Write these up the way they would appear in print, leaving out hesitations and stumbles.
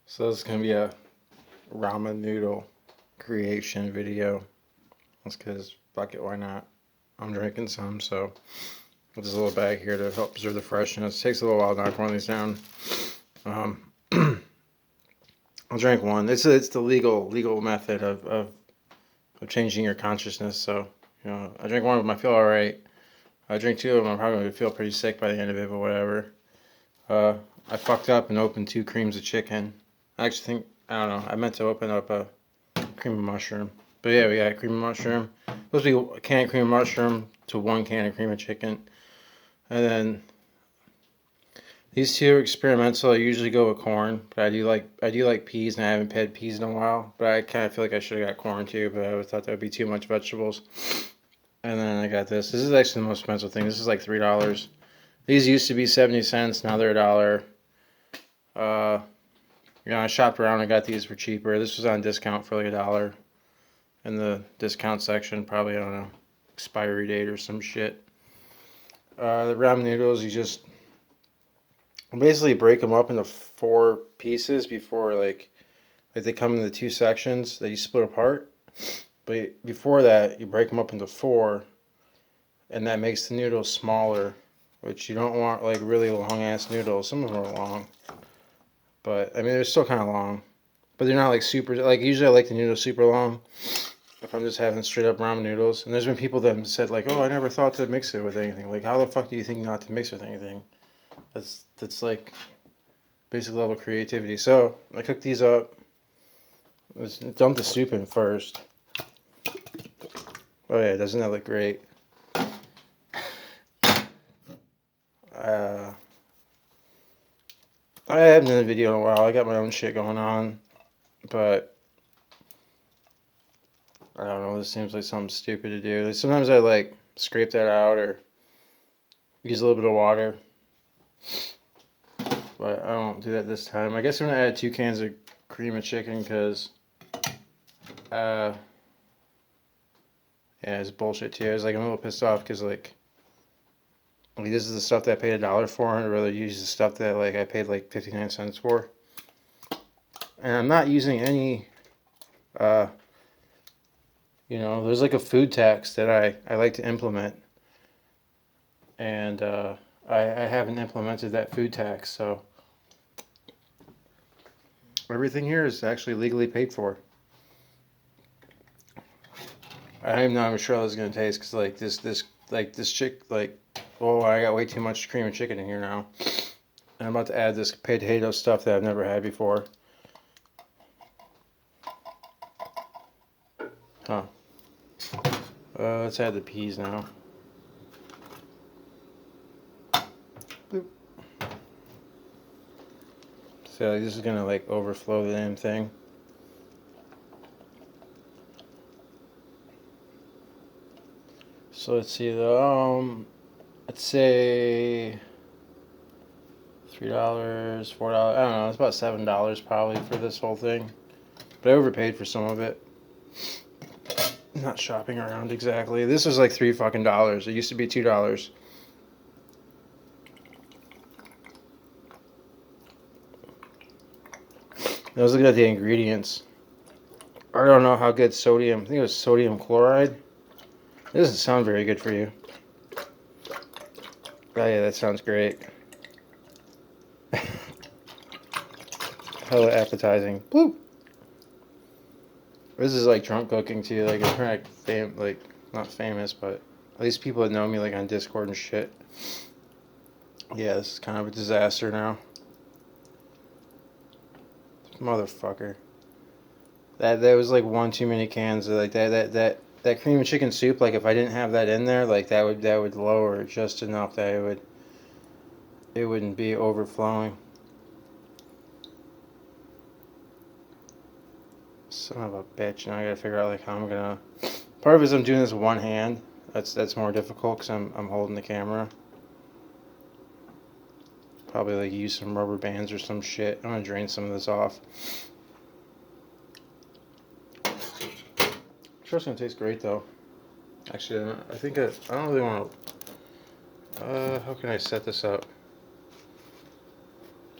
So this is gonna be a ramen noodle creation video. That's because fuck it, why not? I'm drinking some, so there's a little bag here to help preserve the freshness. It takes a little while to knock one of these down. I'll drink one. It's the legal method of changing your consciousness. So I drink one of them, I feel all right. I drink two of them, I'm probably gonna feel pretty sick by the end of it, but whatever. I fucked up and opened 2 creams of chicken. I actually think I don't know. I meant to open up a cream of mushroom, but yeah, we got cream of mushroom. Supposed to be a can of cream of mushroom to 1 can of cream of chicken, and then these two are experimental. I usually go with corn, but I do like peas, and I haven't had peas in a while. But I kind of feel like I should have got corn too, but I thought that would be too much vegetables. And then I got this. This is actually the most expensive thing. This is like $3. These used to be 70 cents. Now they're $1. I shopped around and got these for cheaper. This was on discount for like $1 in the discount section. Probably, I don't know, expiry date or some shit. The ramen noodles, you just basically break them up into 4 pieces before like they come in the 2 sections that you split apart. But before that, you break them up into 4, and that makes the noodles smaller, which you don't want like really long ass noodles. Some of them are long, but I mean they're still kind of long, but they're not like super. Like usually I like the noodles super long if I'm just having straight up ramen noodles. And there's been people that have said like, oh, I never thought to mix it with anything. Like, how the fuck do you think not to mix with anything? That's like basic level creativity. So I cooked these up. Let's dump the soup in first. Oh yeah, doesn't that look great? I haven't done a video in a while. I got my own shit going on, but I don't know. This seems like something stupid to do. Sometimes I like scrape that out or use a little bit of water, but I don't do that this time. I guess I'm gonna add 2 cans of cream of chicken because, yeah, it's bullshit too. I was like, I'm a little pissed off because like this is the stuff that I paid $1 for, and I'd rather use the stuff that like I paid like 59 cents for. And I'm not using any, there's like a food tax that I like to implement, and I haven't implemented that food tax, so everything here is actually legally paid for. I'm not even sure how this is gonna taste because I got way too much cream and chicken in here now. And I'm about to add this potato stuff that I've never had before. Huh. Let's add the peas now. Boop. So this is gonna like overflow the damn thing. So let's see let's say $3, $4. I don't know. It's about $7 probably for this whole thing, but I overpaid for some of it. Not shopping around exactly. This was like $3 fucking. It used to be $2. I was looking at the ingredients. I don't know how good sodium. I think it was sodium chloride. It doesn't sound very good for you. Oh yeah, that sounds great. Hella appetizing. Bloop. This is like drunk cooking too. Like I'm like not famous, but at least people that know me like on Discord and shit. Yeah, this is kind of a disaster now. Motherfucker. That was like one too many cans. Like that cream of chicken soup. Like if I didn't have that in there, like that would lower it just enough that it wouldn't be overflowing. Son of a bitch. Now I gotta figure out like how I'm gonna. Part of it is I'm doing this with one hand. That's more difficult because I'm holding the camera. Probably like use some rubber bands or some shit. I'm gonna drain some of this off. I'm sure it's gonna taste great though. Actually, I think I don't really want to. How can I set this up?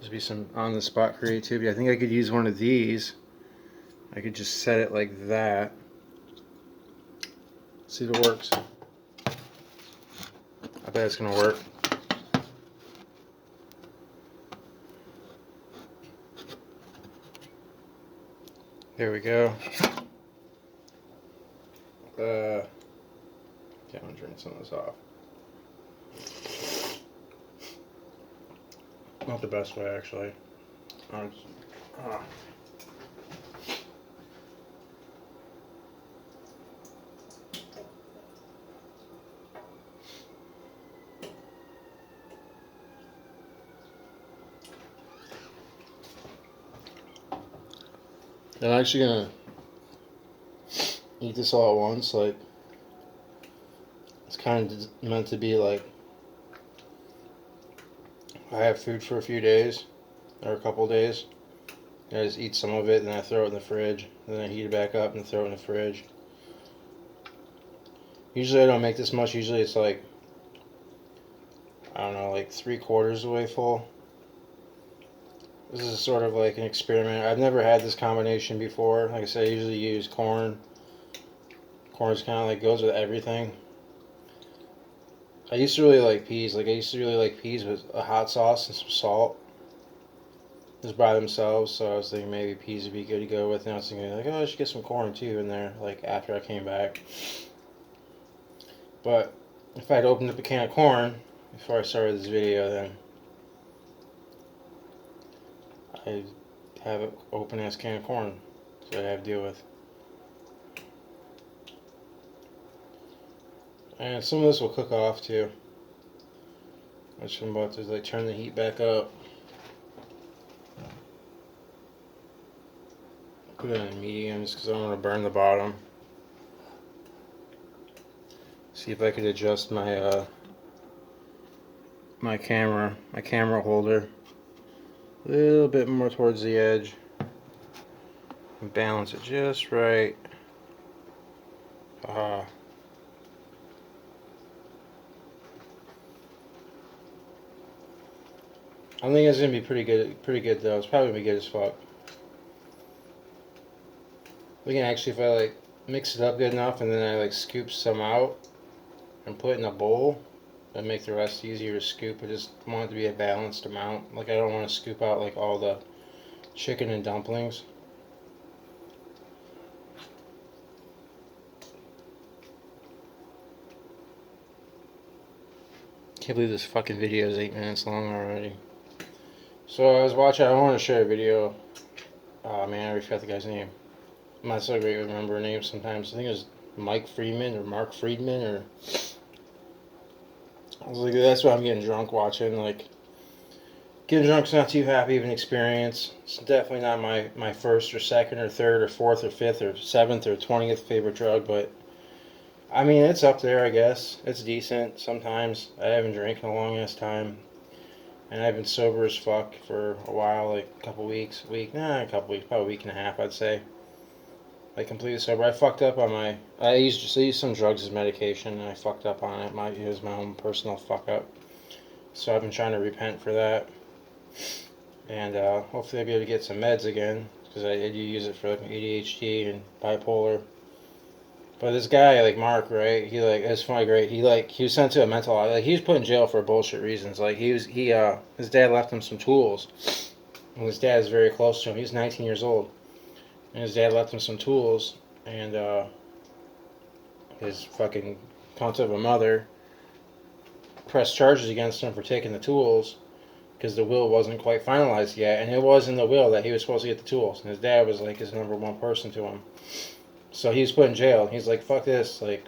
Just be some on-the-spot creativity. I think I could use one of these. I could just set it like that. See if it works. I bet it's gonna work. There we go. Yeah, I'm gonna turn some of this off. Not the best way, actually. I'm actually gonna eat this all at once. Like, it's kind of meant to be like I have food for a few days or a couple days. I just eat some of it, then I throw it in the fridge. Then I heat it back up and throw it in the fridge. Usually I don't make this much. Usually it's like, I don't know, like 3/4 of the way full. This is sort of like an experiment. I've never had this combination before. Like I said, I usually use corn. Corn's kind of like goes with everything. I used to really like peas. Like I used to really like peas with a hot sauce and some salt. Just by themselves. So I was thinking maybe peas would be good to go with. And I was thinking like, oh, I should get some corn too in there. Like after I came back. But if I'd opened up a can of corn before I started this video, then I'd have an open ass can of corn. So I'd have to deal with. And some of this will cook off too. Which I'm about to like turn the heat back up. Put it on medium just because I don't want to burn the bottom. See if I could adjust my my camera holder a little bit more towards the edge and balance it just right. I think it's gonna be pretty good though. It's probably gonna be good as fuck. We can actually, if I like mix it up good enough and then I like scoop some out and put it in a bowl, and make the rest easier to scoop. I just want it to be a balanced amount. Like I don't want to scoop out like all the chicken and dumplings. Can't believe this fucking video is 8 minutes long already. So I was watching, I want to share a video. Oh man, I already forgot the guy's name. I'm not so great to remember names sometimes. I think it was Mike Friedman or Mark Friedman or... I was like, that's why I'm getting drunk watching. Like, getting drunk's not too happy of an experience. It's definitely not my first or second or third or fourth or fifth or seventh or 20th favorite drug, but I mean, it's up there, I guess. It's decent sometimes. I haven't drank in a long ass time. And I've been sober as fuck for a while, like a couple weeks, probably a week and a half, I'd say. Like completely sober. I fucked up on my, I used some drugs as medication and I fucked up on it. It was my own personal fuck up. So I've been trying to repent for that. And hopefully I'll be able to get some meds again. Because I do use it for like ADHD and bipolar. But this guy, like Mark, right? He like, it's funny, great. He was sent to a mental, like he was put in jail for bullshit reasons. Like his dad left him some tools. And his dad is very close to him. He's 19 years old. And his dad left him some tools. And his fucking cunt of a mother pressed charges against him for taking the tools. Because the will wasn't quite finalized yet. And it was in the will that he was supposed to get the tools. And his dad was like his number one person to him. So he was put in jail. He's like, fuck this. Like,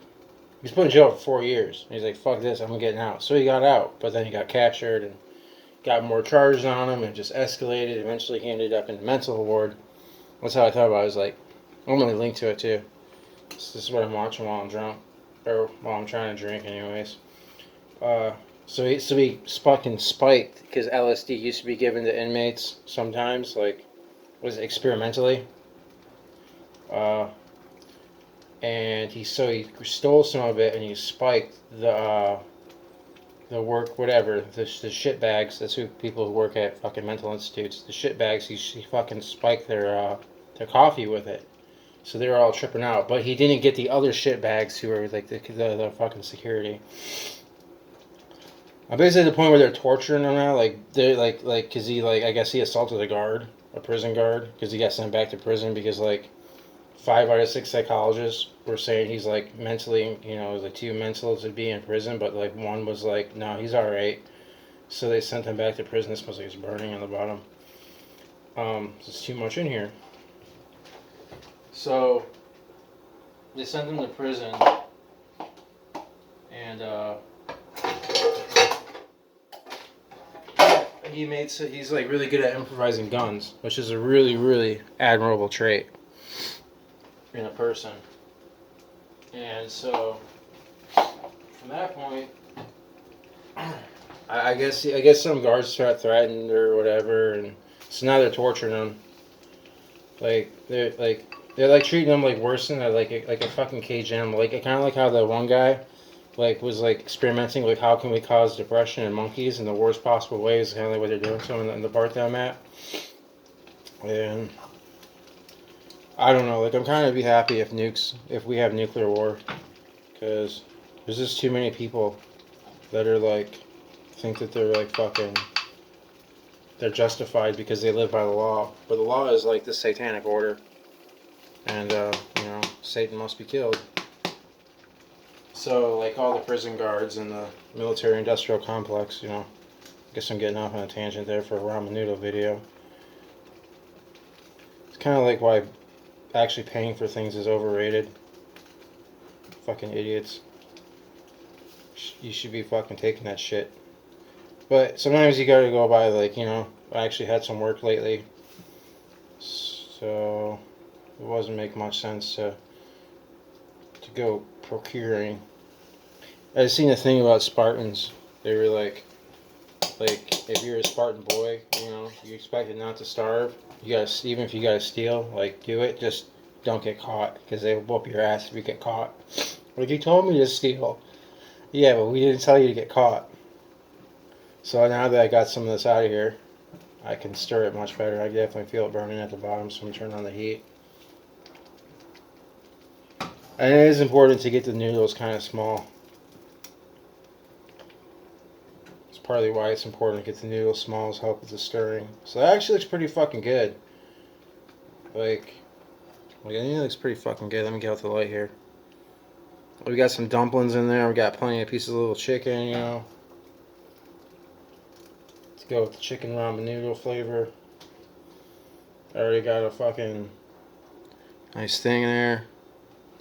he's put in jail for 4 years. He's like, fuck this, I'm getting out. So he got out. But then he got captured and got more charges on him and just escalated. Eventually he ended up in the mental ward. That's how I thought about it. I was like, I'm going to link to it too. This is what I'm watching while I'm drunk. Or while I'm trying to drink anyways. So he fucking spiked because LSD used to be given to inmates sometimes. Like, was it experimentally? And he stole some of it and he spiked the the work, whatever, the shit bags. That's who people who work at fucking mental institutes. The shit bags. He fucking spiked their coffee with it, so they were all tripping out. But he didn't get the other shit bags who were like the fucking security. I'm basically at the point where they're torturing him now. Like they're because he I guess he assaulted a prison guard, because he got sent back to prison because like 5 out of 6 psychologists were saying he's like mentally, like too mental to be in prison, but like one was like, no, he's all right. So they sent him back to prison. It smells like it's burning on the bottom. It's too much in here. So they sent him to prison, and he's like really good at improvising guns, which is a really, really admirable trait in a person. And so from that point, I guess some guards threatened or whatever, and so now they're torturing him. They're treating him like worse than like a fucking caged animal. Like kind of like how the one guy was experimenting with how can we cause depression in monkeys in the worst possible way, is kind of like what they're doing to him in the part that I'm at. And I don't know, I'm kind of be happy if we have nuclear war, because there's just too many people that are think that they're fucking, they're justified because they live by the law, but the law is the satanic order, and Satan must be killed. So all the prison guards and the military-industrial complex, I guess I'm getting off on a tangent there for a ramen noodle video. It's kind of why actually paying for things is overrated. Fucking idiots. You should be fucking taking that shit. But sometimes you gotta go by I actually had some work lately, so it wasn't make much sense to go procuring. I seen a thing about Spartans. They were like if you're a Spartan boy, you expected not to starve. You gotta, even if you gotta steal, do it. Just don't get caught, because they will whoop your ass if you get caught. You told me to steal. Yeah, but we didn't tell you to get caught. So now that I got some of this out of here, I can stir it much better. I definitely feel it burning at the bottom, so I'm turning on the heat. And it is important to get the noodles kind of small. It's partly why it's important to get the noodles small, to help with the stirring. So that actually looks pretty fucking good. It looks pretty fucking good. Let me get out the light here. We got some dumplings in there. We got plenty of pieces of little chicken, Let's go with the chicken ramen noodle flavor. I already got a fucking nice thing in there.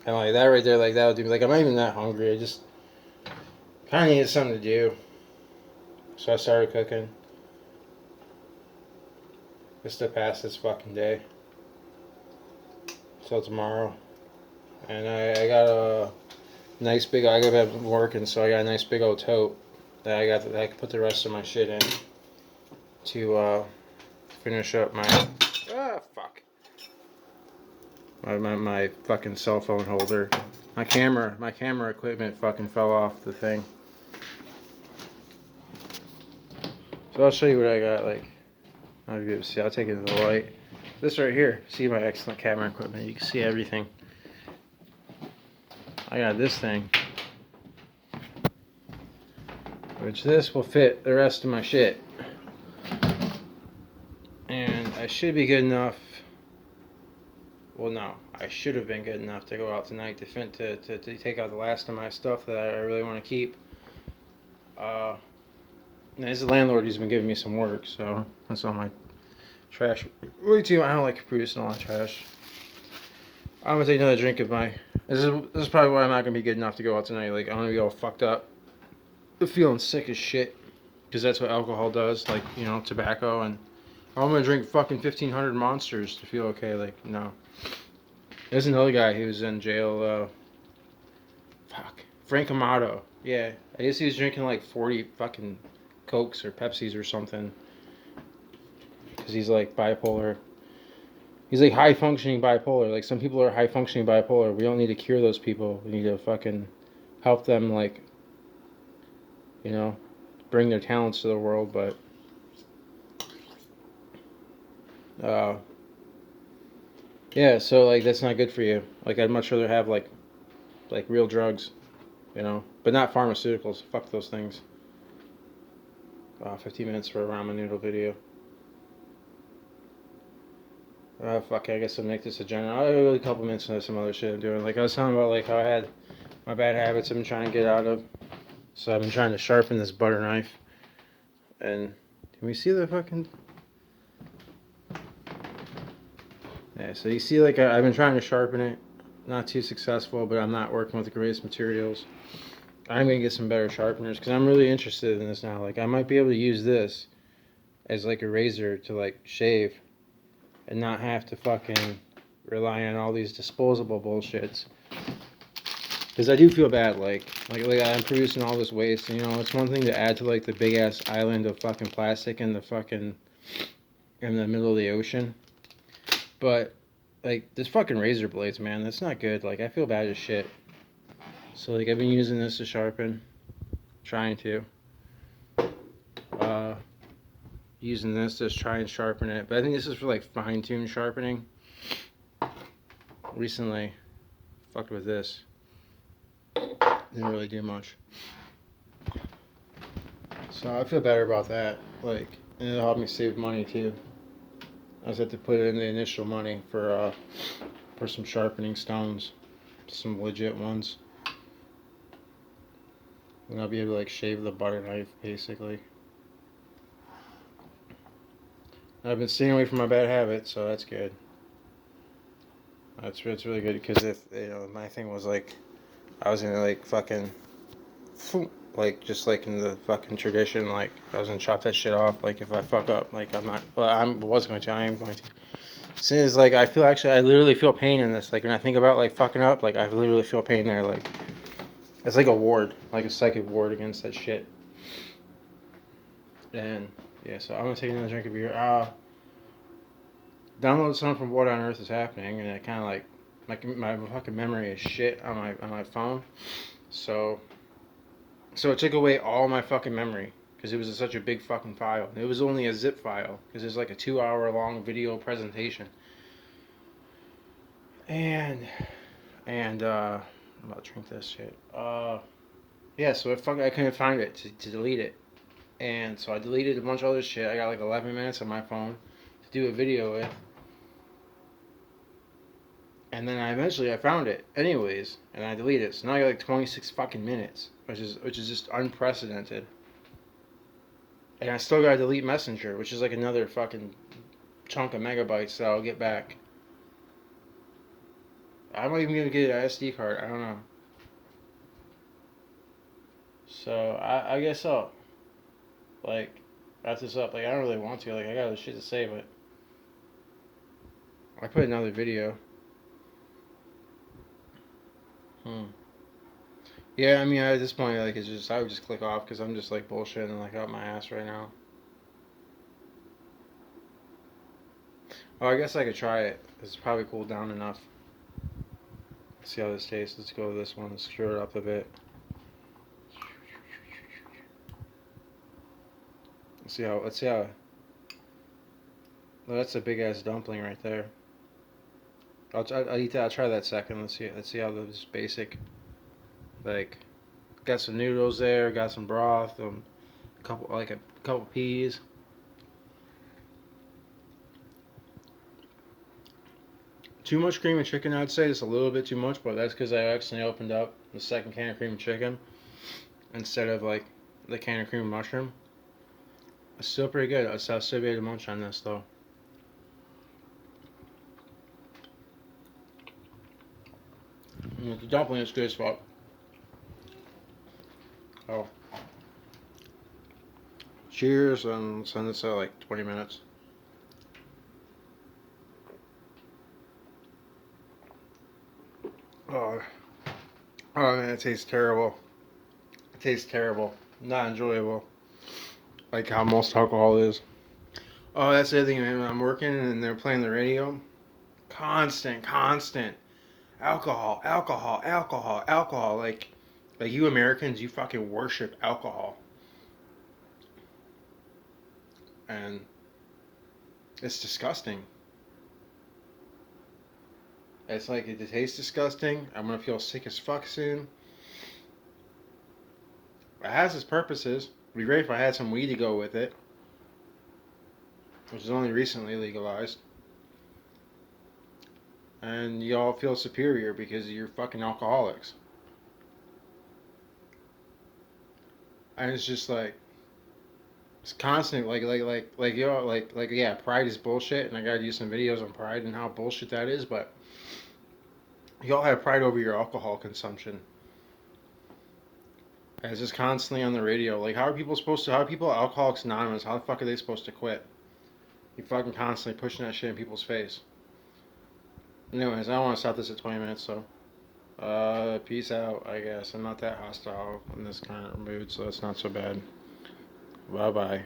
And that right there, that would do. I'm not even that hungry. I just kind of needed something to do. So I started cooking. Just to pass this fucking day. Till tomorrow. And I got a nice big, I gotta be working, so I got a nice big old tote that I can put the rest of my shit in to finish up my my fucking cell phone holder. My camera equipment fucking fell off the thing. So I'll show you what I got. I'll be able to see. I'll take it to the light. This right here. See my excellent camera equipment. You can see everything. I got this thing, which this will fit the rest of my shit, and I should be good enough. Well, no, I should have been good enough to go out tonight to take out the last of my stuff that I really want to keep. As a landlord, he's been giving me some work, so that's all my trash. Way too. I don't like producing a lot of trash. I'm gonna take another drink of my. This is probably why I'm not gonna be good enough to go out tonight. I'm gonna be all fucked up, feeling sick as shit, because that's what alcohol does. Tobacco, and I'm gonna drink fucking 1,500 monsters to feel okay. No. There's another guy who was in jail. Frank Amato. Yeah, I guess he was drinking 40 fucking Cokes or Pepsis or something, because he's bipolar. He's high functioning bipolar. Some people are high functioning bipolar. We don't need to cure those people. We need to fucking help them bring their talents to the world, but yeah, so like that's not good for you. Like I'd much rather have like real drugs, you know, but not pharmaceuticals. Fuck those things. 15 minutes for a ramen noodle video. Fuck, I guess I'll make this a general. I'll go a couple minutes into some other shit I'm doing. Like I was telling about like how I had my bad habits I've been trying to get out of. So I've been trying to sharpen this butter knife. And can we see the fucking... Yeah, so you see like I've been trying to sharpen it. Not too successful, but I'm not working with the greatest materials. I'm going to get some better sharpeners because I'm really interested in this now. Like I might be able to use this as like a razor to like shave and not have to fucking rely on all these disposable bullshits. Because I do feel bad, like I'm producing all this waste. You know, it's one thing to add to like the big ass island of fucking plastic in the middle of the ocean, but like this fucking razor blades, man, that's not good. Like I feel bad as shit. So like I've been using this to sharpen, trying to. Using this to try and sharpen it, but I think this is for like fine-tune sharpening. Recently, fucked with this. Didn't really do much. So I feel better about that. Like, and it'll help me save money too. I just have to put in the initial money for some sharpening stones, some legit ones, and I'll be able to like shave the butter knife basically. I've been staying away from my bad habits, so that's good. It's really good because if you know my thing was like I was gonna like fucking like just like in the fucking tradition, like I was gonna chop that shit off. Like if I fuck up, like I'm not. Well, I was going to. I am going to. As soon as like I literally feel pain in this. Like when I think about like fucking up, like I literally feel pain there. Like it's like a ward, like a psychic ward against that shit. And yeah, so I'm gonna take another drink of beer. Download something from What on Earth is Happening, and it kind of like my fucking memory is shit on my phone. So it took away all my fucking memory because it was such a big fucking file. It was only a zip file because it's like a 2-hour long video presentation. And I'm about to drink this shit. Yeah, so I couldn't find it to delete it, and so I deleted a bunch of other shit. I got like 11 minutes on my phone to do a video with. And then I found it anyways, and I deleted it. So now I got like 26 fucking minutes, which is just unprecedented. And I still gotta delete Messenger, which is like another fucking chunk of megabytes that I'll get back. I might even be able to get an SD card. I don't know. So I guess so. Like wrap this up. Like I don't really want to. Like I got other shit to say, but I put another video. Yeah, I mean, at this point, like, I would just click off because I'm just, like, bullshitting, like, out my ass right now. Oh, I guess I could try it. It's probably cooled down enough. Let's see how this tastes. Let's go with this one. Let's stir it up a bit. Let's see how, well, that's a big-ass dumpling right there. I'll eat that. I'll try that second. Let's see how this basic, like, got some noodles there, got some broth, a couple peas. Too much cream of chicken, I'd say. Just a little bit too much, but that's because I accidentally opened up the second can of cream of chicken instead of like the can of cream of mushroom. It's still pretty good. I'll still be able to munch on this though. The dumpling is good as fuck. Oh. Cheers, and send this out like 20 minutes. Oh, oh man, it tastes terrible. It tastes terrible. Not enjoyable. Like how most alcohol is. Oh, that's the other thing, man. When I'm working and they're playing the radio, constant alcohol, alcohol, alcohol, alcohol. Like you Americans, you fucking worship alcohol. And it's disgusting. It's like it tastes disgusting. I'm gonna feel sick as fuck soon. It has its purposes. It'd be great if I had some weed to go with it, which is only recently legalized. And you all feel superior because you're fucking alcoholics. And it's just like it's constant, yeah, pride is bullshit, and I gotta do some videos on pride and how bullshit that is. But you all have pride over your alcohol consumption. And it's just constantly on the radio. Like, how are people supposed to? How are people Alcoholics Anonymous? How the fuck are they supposed to quit? You fucking constantly pushing that shit in people's face. Anyways, I don't want to stop this at 20 minutes, so peace out. I guess I'm not that hostile in this kind of mood, so it's not so bad. Bye bye.